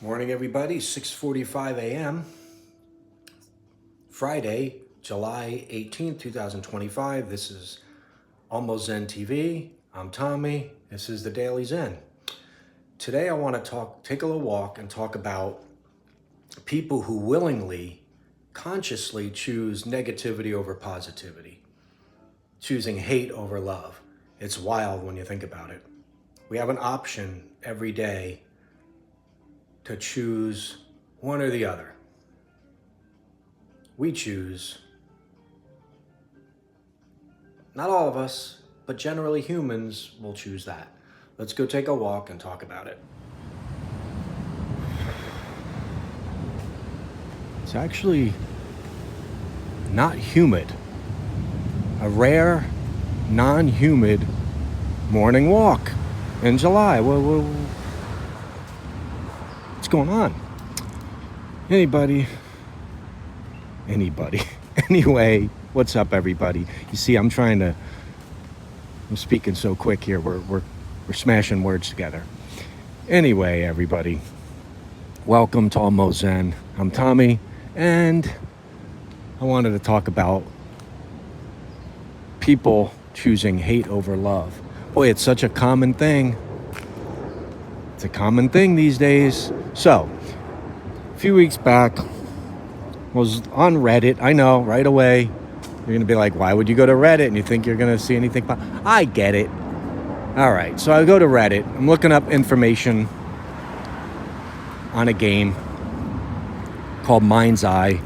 Morning, everybody. 6:45 a.m. Friday, July 18th, 2025. This is Almost Zen TV. I'm Tommy. This is the Daily Zen. Today, I want to take a little walk and talk about people who willingly, consciously choose negativity over positivity, choosing hate over love. It's wild when you think about it. We have an option every day to choose one or the other. We choose, not all of us, but generally humans will choose that. Let's go take a walk and talk about it. It's actually not humid. A rare, non-humid morning walk in July. What's going on? Anybody? Anyway, what's up, everybody? You see, I'm speaking so quick here. We're smashing words together. Anyway, everybody, welcome to Almost Zen. I'm Tommy, and I wanted to talk about people choosing hate over love. Boy, it's such a common thing. It's a common thing these days. So, a few weeks back, was on Reddit. I know, right away, you're going to be like, why would you go to Reddit? And you think you're going to see anything? I get it. All right, so I go to Reddit. I'm looking up information on a game called Mindseye.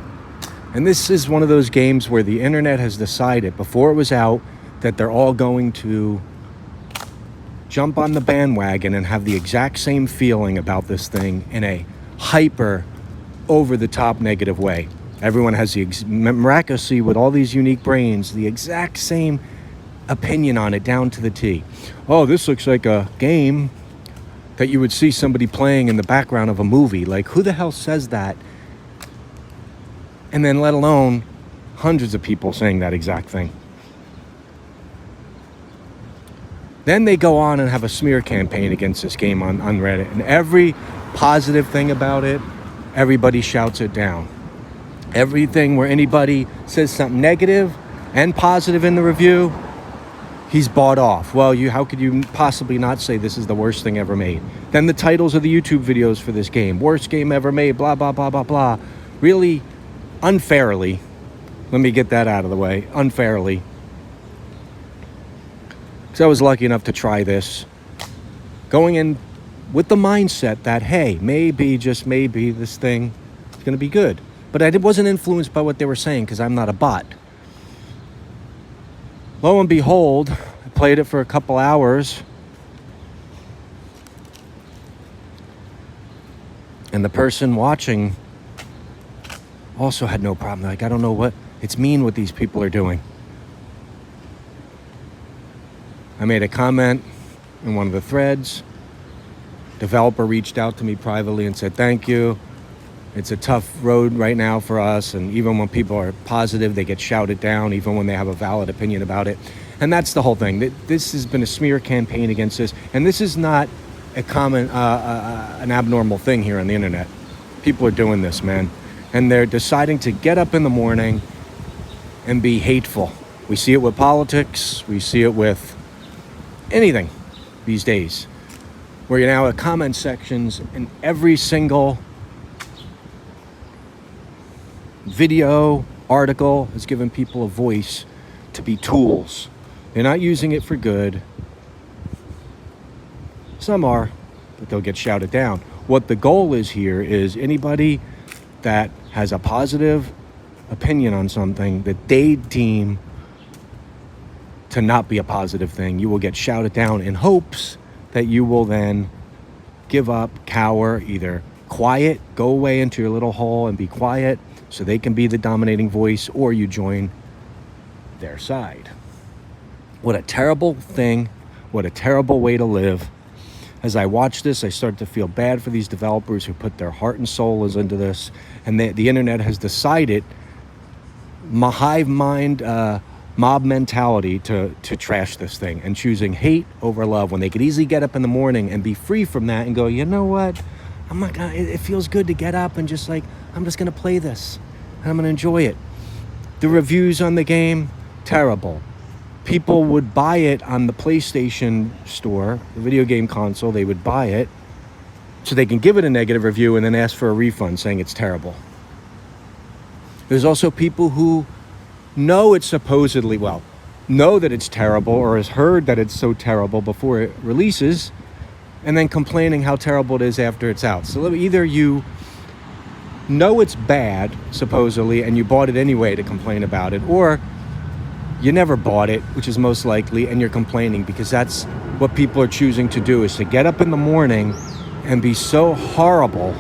And this is one of those games where the internet has decided, before it was out, that they're all going to jump on the bandwagon and have the exact same feeling about this thing in a hyper over-the-top negative way. Everyone has miraculously, with all these unique brains, the exact same opinion on it down to the T. Oh, this looks like a game that you would see somebody playing in the background of a movie. Like, who the hell says that? And then let alone hundreds of people saying that exact thing. Then they go on and have a smear campaign against this game on Reddit. And every positive thing about it, everybody shouts it down. Everything where anybody says something negative and positive in the review, he's bought off. Well, how could you possibly not say this is the worst thing ever made? Then the titles of the YouTube videos for this game, worst game ever made, blah, blah, blah, blah, blah. Really unfairly, let me get that out of the way, unfairly. Because I was lucky enough to try this, going in with the mindset that, hey, maybe, just maybe, this thing is going to be good. But I wasn't influenced by what they were saying because I'm not a bot. Lo and behold, I played it for a couple hours. And the person watching also had no problem. Like, I don't know what, it's mean what these people are doing. I made a comment in one of the threads. Developer reached out to me privately and said, thank you. It's a tough road right now for us. And even when people are positive, they get shouted down, even when they have a valid opinion about it. And that's the whole thing. This has been a smear campaign against this. And this is not a common, an abnormal thing here on the internet. People are doing this, man. And they're deciding to get up in the morning and be hateful. We see it with politics. We see it with anything these days. Where you now have comment sections in every single video, article has given people a voice to be tools. They're not using it for good. Some are, but they'll get shouted down. What the goal is here is anybody that has a positive opinion on something that they deem to not be a positive thing, you will get shouted down in hopes that you will then give up, cower, either quiet, go away into your little hole and be quiet so they can be the dominating voice, or you join their side. What a terrible thing. What a terrible way to live. As I watch this, I start to feel bad for these developers who put their heart and soul into this. And the internet has decided, hive mind, mob mentality to trash this thing and choosing hate over love when they could easily get up in the morning and be free from that and go, you know what? I'm not gonna, it feels good to get up and just like, I'm just gonna play this and I'm gonna enjoy it. The reviews on the game, terrible. People would buy it on the PlayStation store, the video game console, they would buy it so they can give it a negative review and then ask for a refund saying it's terrible. There's also people who know it's supposedly, know that it's terrible or has heard that it's so terrible before it releases and then complaining how terrible it is after it's out. So either you know it's bad, supposedly, and you bought it anyway to complain about it, or you never bought it, which is most likely, and you're complaining because that's what people are choosing to do, is to get up in the morning and be so horrible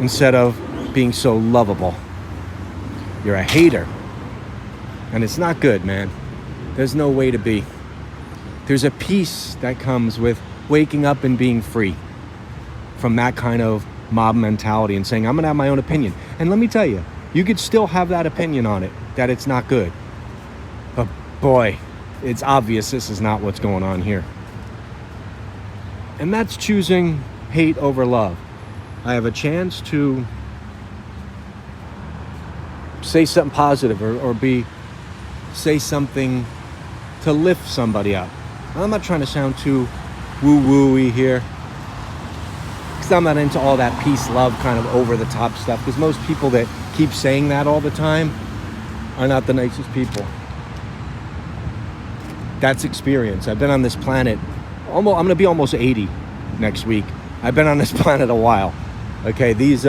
instead of being so lovable. You're a hater. And it's not good, man. There's no way to be. There's a peace that comes with waking up and being free from that kind of mob mentality and saying, I'm going to have my own opinion. And let me tell you, you could still have that opinion on it, that it's not good. But boy, it's obvious this is not what's going on here. And that's choosing hate over love. I have a chance to say something positive or say something to lift somebody up. I'm not trying to sound too woo-woo-y here, because I'm not into all that peace, love, kind of over-the-top stuff, because most people that keep saying that all the time are not the nicest people. That's experience. I've been on this planet, I'm going to be almost 80 next week. I've been on this planet a while. Okay, these,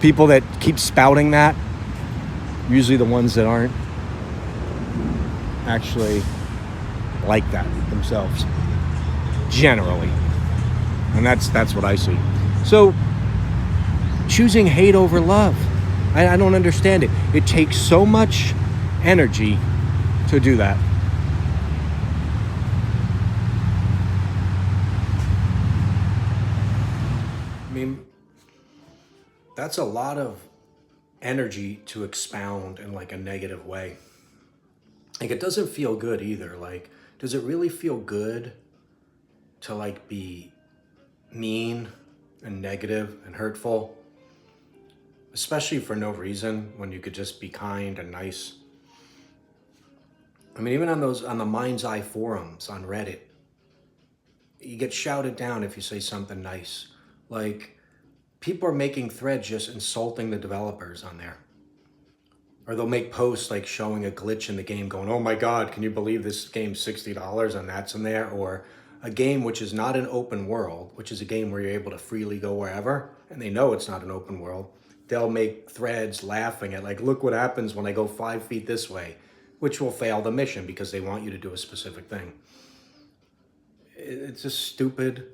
people that keep spouting that, usually the ones that aren't actually like that themselves, generally. And that's what I see. So choosing hate over love, I don't understand it. It takes so much energy to do that. I mean, that's a lot of energy to expound in like a negative way. Like, it doesn't feel good either. Like, does it really feel good to like be mean and negative and hurtful? Especially for no reason, when you could just be kind and nice. I mean, even on the Mindseye forums on Reddit, you get shouted down if you say something nice. Like, people are making threads just insulting the developers on there. Or they'll make posts like showing a glitch in the game going, oh my God, can you believe this game's $60 and that's in there? Or a game which is not an open world, which is a game where you're able to freely go wherever, and they know it's not an open world. They'll make threads laughing at like, look what happens when I go 5 feet this way, which will fail the mission because they want you to do a specific thing. It's just stupid.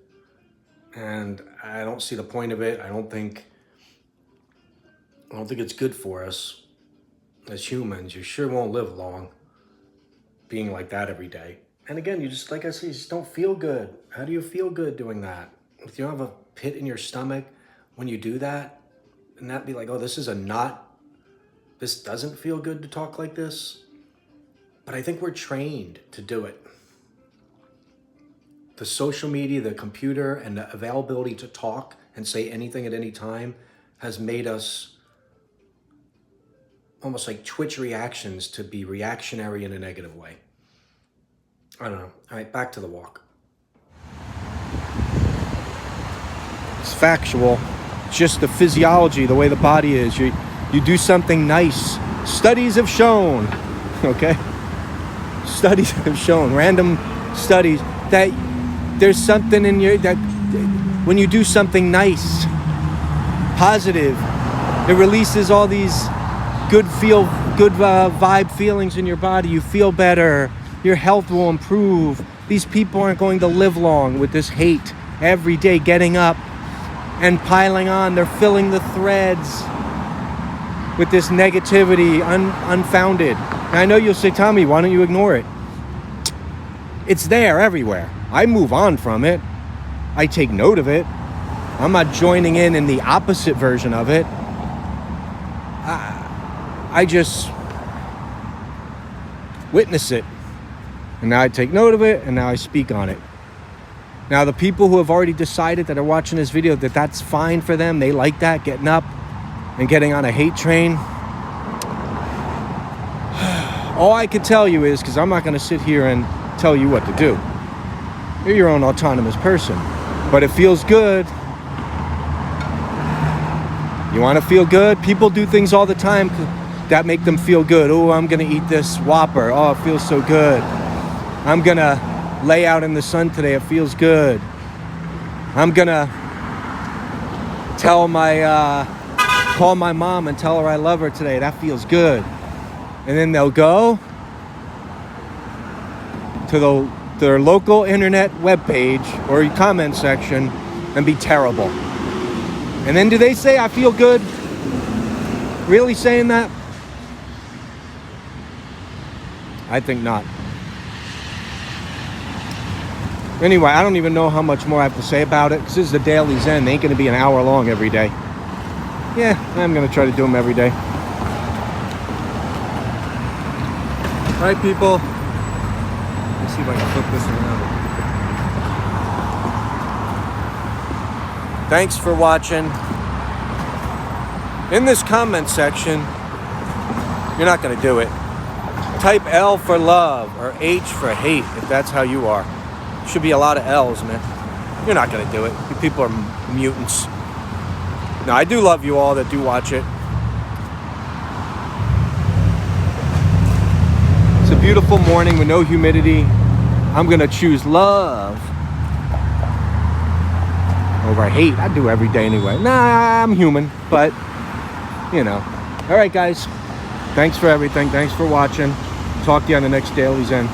And I don't see the point of it. I don't think it's good for us as humans. You sure won't live long being like that every day. And again, you just, like I said, you just don't feel good. How do you feel good doing that? If you don't have a pit in your stomach when you do that, and that be like, oh, this doesn't feel good to talk like this. But I think we're trained to do it. The social media, the computer, and the availability to talk and say anything at any time has made us almost like Twitch reactions to be reactionary in a negative way. I don't know. All right, back to the walk. It's factual. It's just the physiology, the way the body is. You do something nice. Studies have shown, okay? Studies have shown, random studies, that there's something in that when you do something nice, positive, it releases all these good vibe feelings in your body. You feel better. Your health will improve. These people aren't going to live long with this hate every day, getting up and piling on. They're filling the threads with this negativity, unfounded. And I know you'll say, Tommy, why don't you ignore it? It's there everywhere. I move on from it. I take note of it. I'm not joining in the opposite version of it. I just witness it. And now I take note of it, and now I speak on it. Now, the people who have already decided that are watching this video that that's fine for them, they like that, getting up and getting on a hate train. All I can tell you is, because I'm not going to sit here and tell you what to do. You're your own autonomous person. But it feels good. You want to feel good? People do things all the time that make them feel good. Oh, I'm going to eat this Whopper. Oh, it feels so good. I'm going to lay out in the sun today. It feels good. I'm going to call my mom and tell her I love her today. That feels good. And then they'll go to their local internet webpage or comment section and be terrible. And then do they say, I feel good? Really saying that? I think not. Anyway, I don't even know how much more I have to say about it, because this is the Daily Zen. They ain't going to be an hour long every day. Yeah, I'm going to try to do them every day. All right, people. Let's see if I can flip this around. Thanks for watching. In this comment section, you're not going to do it. Type L for love or H for hate if that's how you are. Should be a lot of L's, man. You're not going to do it. You people are mutants. No, I do love you all that do watch it. It's a beautiful morning with no humidity. I'm going to choose love over hate. I do every day anyway. Nah, I'm human, but, you know. All right, guys. Thanks for everything. Thanks for watching. Talk to you on the next Daily Zen.